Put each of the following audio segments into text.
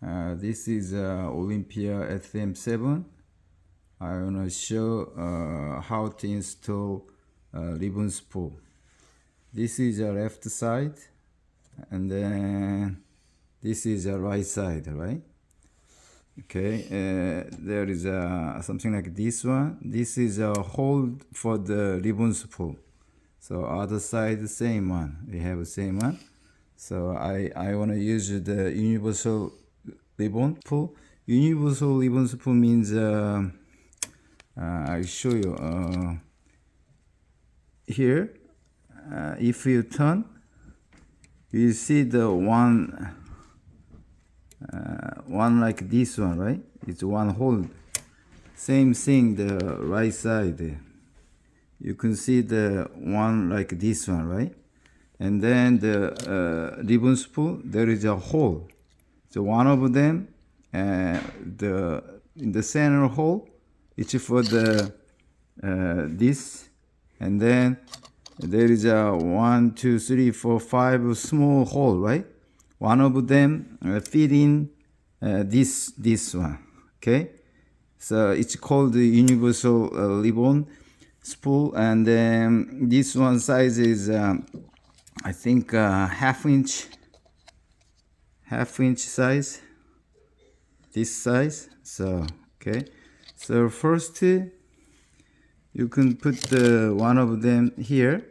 This is Olympia SM7. I want to show how to install ribbon spool. This is the left side, and then this is the right side, right? Okay, there is something like this one. This is a hold for the ribbon spool. So other side, the same one. We have the same one. So I want to use the universal ribbon spool. Universal ribbon spool means I'll show you here. If you turn, you see the one like this one, right? It's one hold. Same thing the right side. You can see the one like this one, right? And then the ribbon spool, there is a hole. So one of them, in the center hole, it's for the this, and then there is a 1, 2, 3, 4, 5 small hole, right? One of them fit in this one. Okay, so it's called the universal ribbon spool, and then this one size is I think half inch size, this size. So okay, so first you can put the one of them here,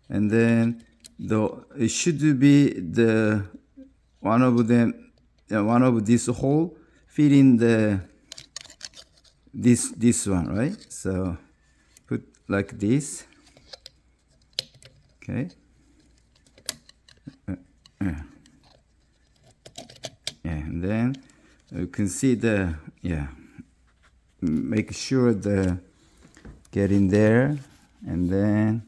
and then it should be the one of them, one of this hole fit in the this one, right? So put like this. Okay. Yeah, and then you can see the make sure the get in there, and then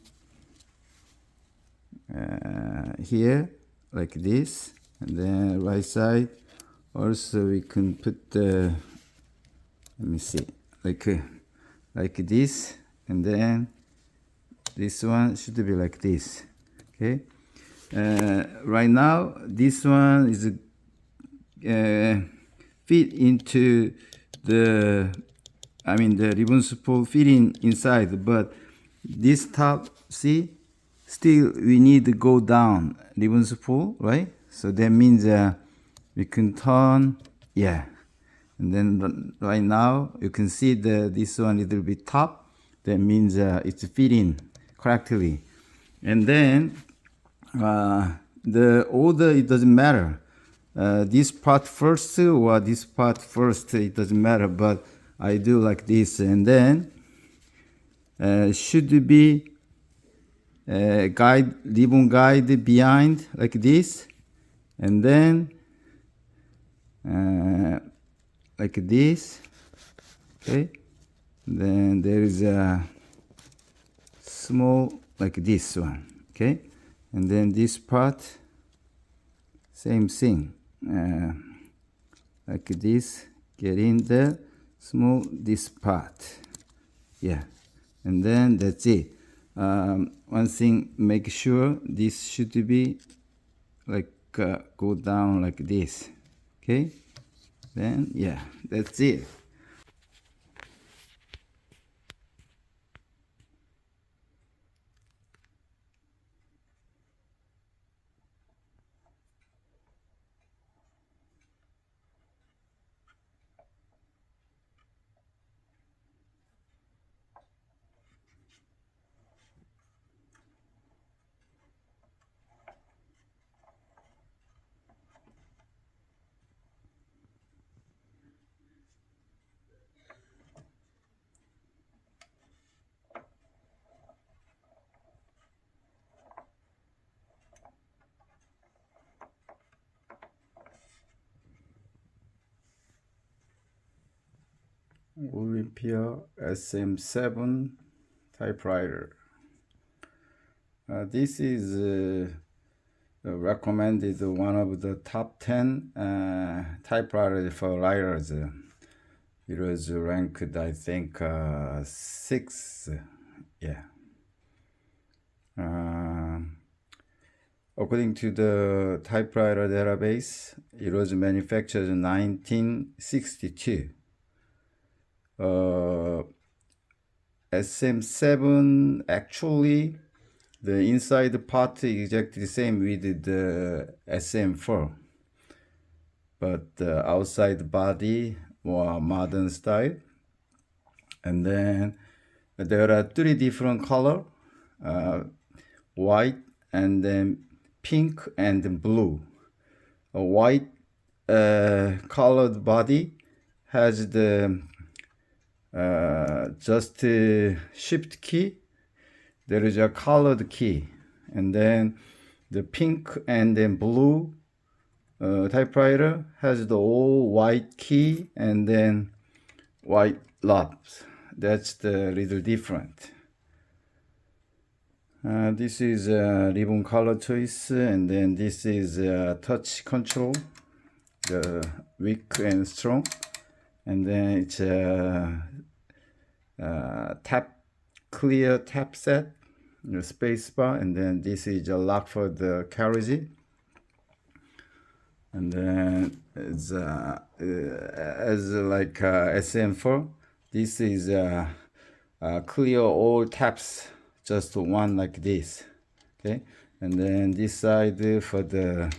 here like this, and then right side also we can put the, let me see, like this, and then this one should be like this. Okay, right now this one is fit into the, I mean the ribbon spool fitting inside, but this top, see, still we need to go down ribbon spool, right? So that means we can turn, yeah, and then right now you can see this one a little bit top. That means it's fitting correctly. And then the order, it doesn't matter. This part first or this part first, it doesn't matter, but I do like this. And then should be ribbon guide behind like this, and then like this. Okay, and then there is a small like this one. Okay, and then this part, same thing, like this, get in the small this part. Yeah, and then that's it. One thing, make sure this should be like go down like this. Okay, then yeah, that's it. Olympia SM7 Typewriter. This is recommended one of the top 10 typewriters for writers. It was ranked, I think, 6th. Yeah. According to the typewriter database, it was manufactured in 1962. SM7 actually, the inside part is exactly the same with the SM4, but the outside body more modern style. And then there are three different color, white and then pink and blue. A white colored body has the just shift key. There is a colored key, and then the pink and then blue typewriter has the all white key and then white lobs. That's the little different. This is ribbon color choice, and then this is touch control, the weak and strong, and then it's clear tap set, the space bar, and then this is a lock for the carriage, and then it's as like SM4. This is clear all taps, just one like this, okay. And then this side for the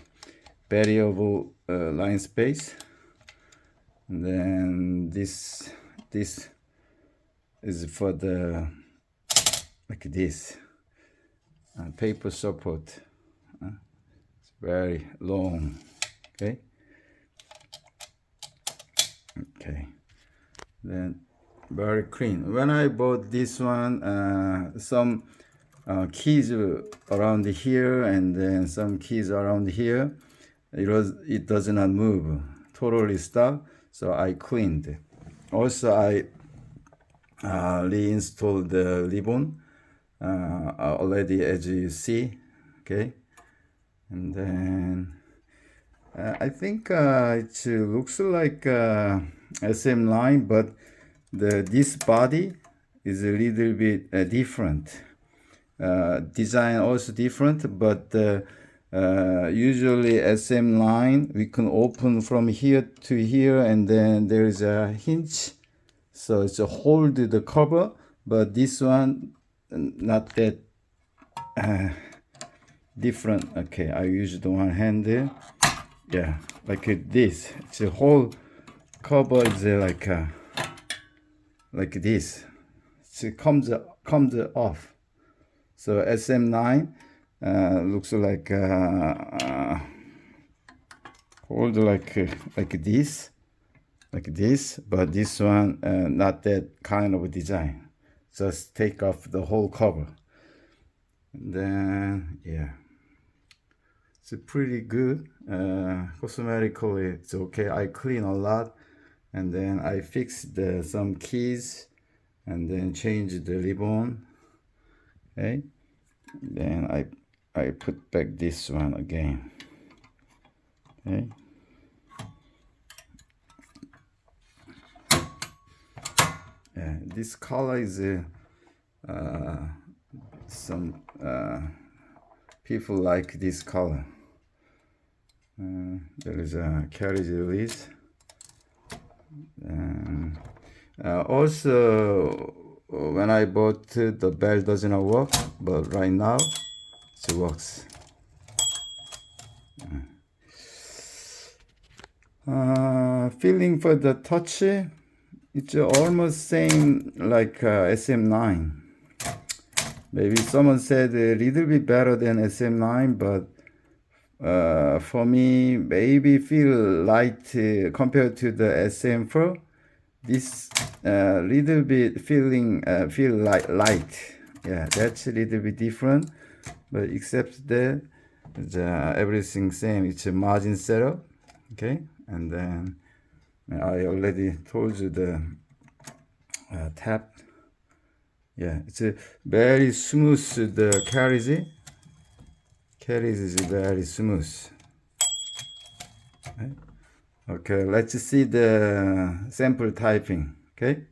variable line space, and then this is for the like this paper support. It's very long, okay. Then very clean. When I bought this one, some keys around here and then some keys around here, it does not move, totally stuck. So I cleaned. Also I reinstalled the ribbon already, as you see, okay. And then I think it looks like SM line, but this body is a little bit different. Design also different, but usually SM line we can open from here to here, and then there is a hinge, so it's a hold the cover. But this one not that different. Okay, I use the one hand there. Yeah, like this. It's a whole cover is like this. It comes off. So SM9 looks like hold like this, but this one not that kind of design. Just take off the whole cover. And then yeah, it's pretty good. Cosmetically it's okay. I clean a lot, and then I fixed some keys, and then change the ribbon. Okay, then I put back this one again. Okay, yeah, this color is some people like this color. There is a carriage release. Also, when I bought the bell doesn't work, but right now it works. Feeling for the touch, it's almost same like SM9. Maybe someone said a little bit better than SM9, but for me, maybe feel light compared to the SM4. This little bit feel like light. Yeah, that's a little bit different, but except that everything same. It's a margin setup, okay. And then I already told you the tap. Yeah, it's a very smooth. The carriage is very smooth. Okay, let's see the sample typing. Okay.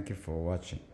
Thank you for watching.